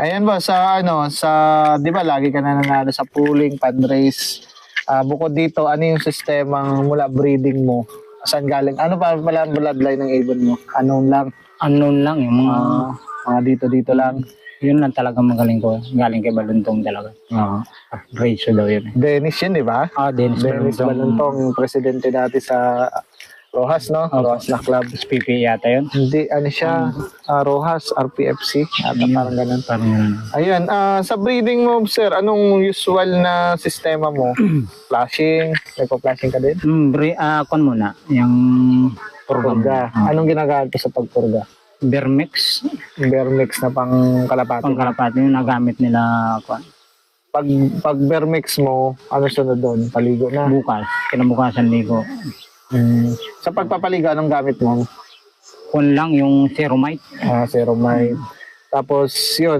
Ayan ba, di ba lagi ka na nanalo sa pooling, fundraise. Bukod dito, ano yung sistemang mula breeding mo? Saan galing? Ano pa pala ang bloodline ng ibon mo? Unknown lang. Unknown lang yung mga, Mga dito lang. yun lang talaga magaling ko. Galing kay Baluntong talaga. Ratio daw yun. Dennis yun, di ba? Dennis Dennis Baluntong. Baluntong, presidente dati sa Rojas, no? Rojas na club. PP yata yun. Hindi, ano siya, Rojas, RPFC, ata parang ganun. Parang yun. Ayun, sa breeding mo, sir, anong usual na sistema mo? Flashing? Nagpa-flashing ka din? Kon muna. Yung Purga. Anong ginagamit sa pagpurga? Bermix. Bear mix na pang kalapati. Pangkalapati yung nagamit nila Pag bear mix mo, ano sunod doon? Paligo na. bukas. Kinabukasan ligo. Sa pagpapaligo, anong gamit mo? Kon lang yung Ceromite. Seromite. Tapos, yun,